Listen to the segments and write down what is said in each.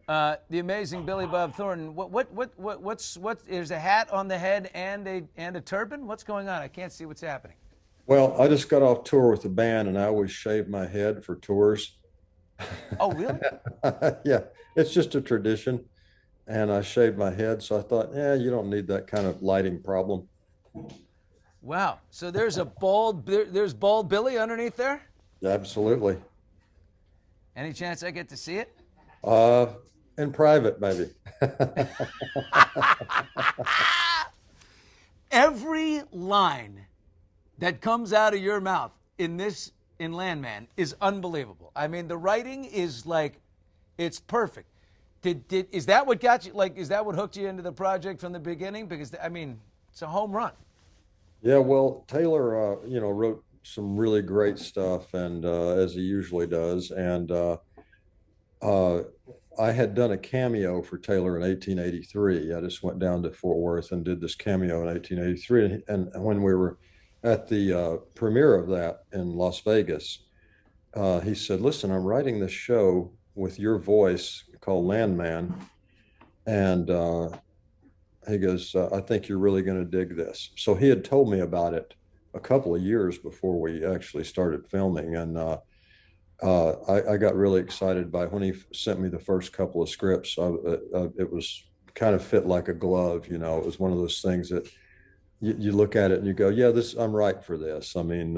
The amazing Billy Bob Thornton. What? There's a hat on the head and a turban. What's going on? I can't see what's happening. Well, I just got off tour with the band and I always shave my head for tours. Oh, really? Yeah, it's just a tradition. And I shaved my head. So I thought, yeah, you don't need that kind of lighting problem. Wow. So there's bald Billy underneath there. Absolutely. Any chance I get to see it? Uh, in private, maybe. Every line that comes out of your mouth in Landman is unbelievable. I mean, the writing is like, it's perfect. Did is that what got you? Like, is that what hooked you into the project from the beginning? Because I mean, it's a home run. Yeah, well, Taylor, wrote some really great stuff, and as he usually does. And uh, I had done a cameo for Taylor in 1883. I just went down to Fort Worth and did this cameo in 1883. And when we were at the premiere of that in Las Vegas, he said, "Listen, I'm writing this show with your voice called Landman." And he goes, "I think you're really going to dig this." So he had told me about it a couple of years before we actually started filming. And I got really excited by when he sent me the first couple of scripts. It was kind of fit like a glove. It was one of those things that you look at it and you go, yeah, I'm right for this. I mean,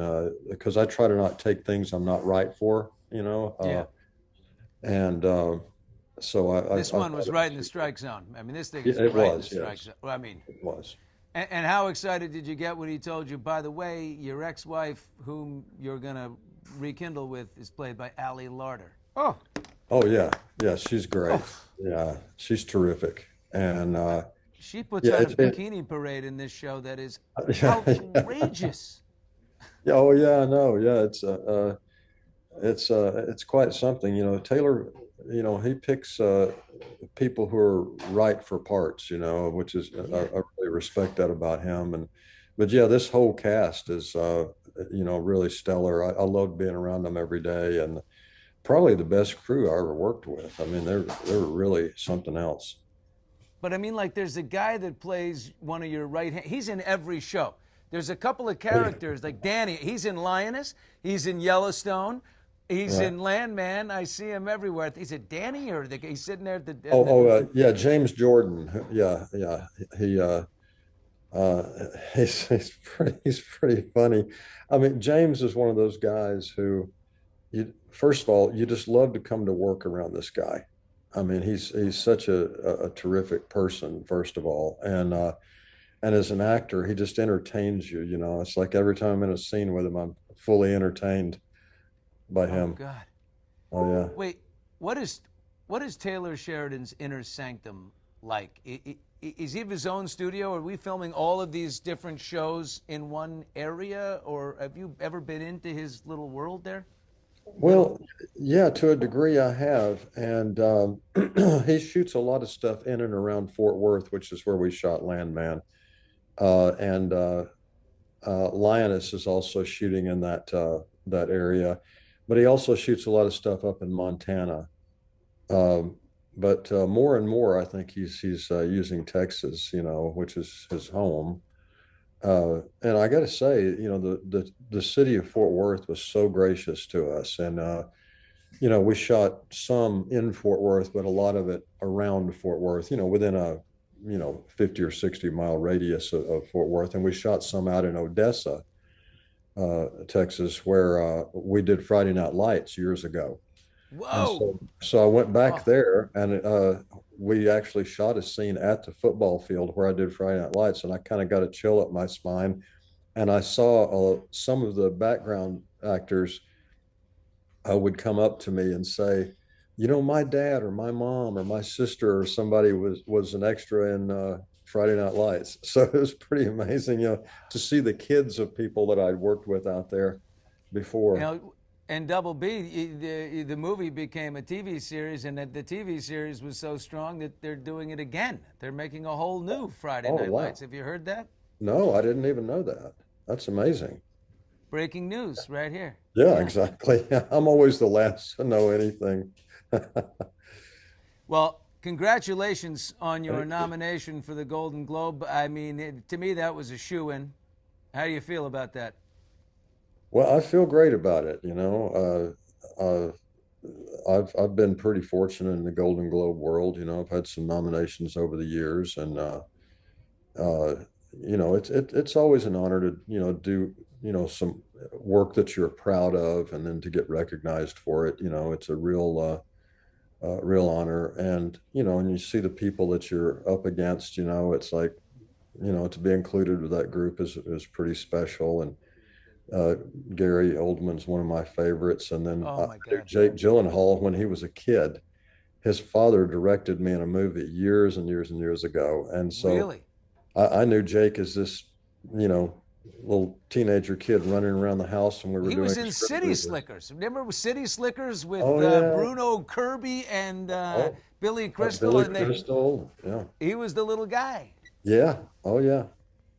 because I try to not take things I'm not right for, Yeah. and so This I one thought was it right was, in the strike zone. I mean, this thing is it right in the was, strike yes, zone. Well, I mean, it was. and how excited did you get when he told you, by the way, your ex-wife, whom you're gonna rekindle with, is played by Ali Larter? Oh, Oh yeah, yeah, she's great. oh, Yeah, she's terrific. And she puts yeah, on a bikini parade in this show that is yeah, yeah, outrageous. yeah, oh yeah, I know. Yeah, it's quite something. Taylor, he picks people who are right for parts, which is Yeah. I really respect that about him. And but yeah, this whole cast is really stellar. I love being around them every day, and probably the best crew I ever worked with. I mean, they're really something else. But I mean, like, there's a guy that plays one of your right hand. He's in every show. There's a couple of characters like Danny. He's in Lioness. He's in Yellowstone. He's Right. in Landman. I see him everywhere. Is it Danny or he's sitting there at Oh, yeah, James Jordan. Yeah, yeah. He he's pretty funny. I mean, James is one of those guys who you first of all, you just love to come to work around this guy. I mean, he's such a terrific person, first of all. And as an actor, he just entertains you, It's like every time I'm in a scene with him, I'm fully entertained by Oh him. God. Oh yeah. Wait, what is what is Taylor Sheridan's inner sanctum like? Is he have his own studio? Are we filming all of these different shows in one area, or have you ever been into his little world there? Little. Well, yeah, to a degree I have. And he shoots a lot of stuff in and around Fort Worth, which is where we shot Landman. And Lioness is also shooting in that area, but he also shoots a lot of stuff up in Montana. Um, but more and more, I think he's using Texas, which is his home. And I got to say, the city of Fort Worth was so gracious to us, and we shot some in Fort Worth, but a lot of it around Fort Worth, within a 50 or 60 mile radius of Fort Worth, and we shot some out in Odessa, Texas, where we did Friday Night Lights years ago. And Whoa! so I went back Oh, there and we actually shot a scene at the football field where I did Friday Night Lights, and I kind of got a chill up my spine. And I saw some of the background actors would come up to me and say, my dad or my mom or my sister or somebody was an extra in Friday Night Lights. So it was pretty amazing, to see the kids of people that I'd worked with out there you before. know, and Double B, the movie became a TV series, and the TV series was so strong that they're doing it again. They're making a whole new Friday Oh Night wow. Lights. Have you heard that? No, I didn't even know that. That's amazing. Breaking news right here. Yeah, Yeah. exactly. I'm always the last to know anything. Well, congratulations on your nomination for the Golden Globe. I mean, to me, that was a shoo-in. How do you feel about that? Well, I feel great about it. I've been pretty fortunate in the Golden Globe world. I've had some nominations over the years, and uh, it's always an honor to do some work that you're proud of, and then to get recognized for it. It's a real honor, and and you see the people that you're up against. It's like to be included with that group is pretty special, and uh, Gary Oldman's one of my favorites. And then Oh my God. Jake Gyllenhaal, when he was a kid, his father directed me in a movie years and years and years ago. And so Really? I knew Jake as this, you know, little teenager kid running around the house, and we were He doing was in script City readings. Slickers. Remember City Slickers with Oh yeah. Bruno Kirby and Oh, Billy Crystal? Billy And Crystal. Yeah. he was the little guy. Yeah. Oh yeah.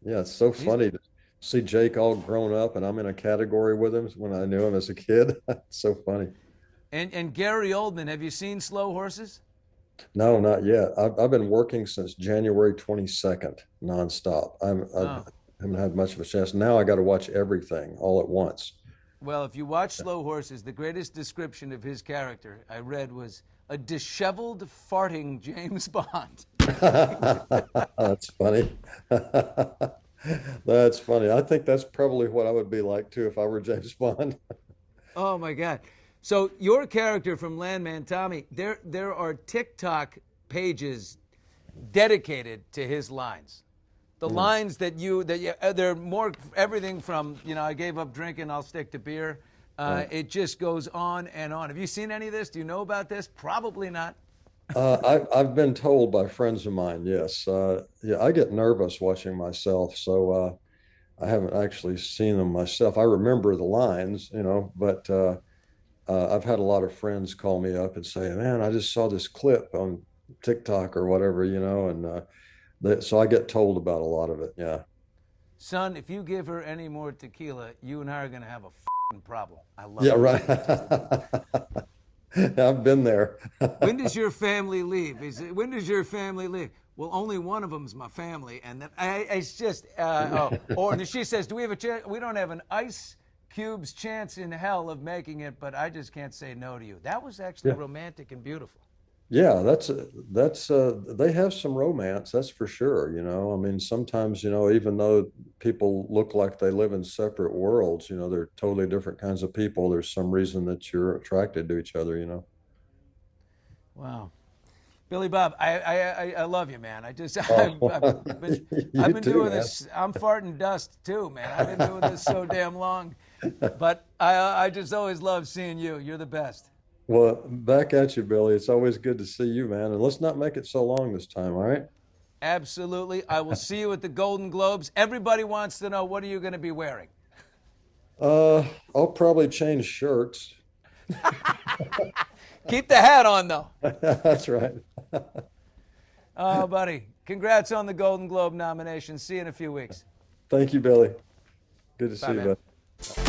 Yeah. It's so He's, funny to see Jake all grown up, and I'm in a category with him when I knew him as a kid. It's so funny. and Gary Oldman, have you seen Slow Horses? No, not yet. I've been working since January 22nd, nonstop. I Oh. haven't had much of a chance. Now I got to watch everything all at once. Well, if you watch Slow Horses, the greatest description of his character I read was a disheveled, farting James Bond. That's funny. That's funny. I think that's probably what I would be like too if I were James Bond. Oh my God! So your character from Landman, Tommy, there are TikTok pages dedicated to his lines. The lines they're more everything from I gave up drinking, I'll stick to beer. It just goes on and on. Have you seen any of this? Do you know about this? Probably not. I've been told by friends of mine, yes. Yeah, I get nervous watching myself, so I haven't actually seen them myself. I remember the lines, but I've had a lot of friends call me up and say, "Man, I just saw this clip on TikTok or whatever," and so I get told about a lot of it. Yeah. Son, if you give her any more tequila, you and I are gonna have a f***ing problem. I love Yeah, it. right. I've been there. When does your family leave? When does your family leave? Well, only one of them's my family, and then it's just. And she says, "Do we have a chance? We don't have an ice cube's chance in hell of making it, but I just can't say no to you." That was actually Yeah. romantic and beautiful. Yeah, that's they have some romance, that's for sure. I mean, sometimes, even though people look like they live in separate worlds, they're totally different kinds of people. There's some reason that you're attracted to each other. Wow. Billy Bob, I love you, man. Oh, I've you been too, doing man. this. I'm farting dust too, man. I've been doing this so damn long, but I just always love seeing you. You're the best. Well, back at you, Billy. It's always good to see you, man. And let's not make it so long this time, all right? Absolutely. I will see you at the Golden Globes. Everybody wants to know, what are you going to be wearing? Uh, I'll probably change shirts. Keep the hat on, though. That's right. Oh, buddy. Congrats on the Golden Globe nomination. See you in a few weeks. Thank you, Billy. Good to Bye, see you, man. bud.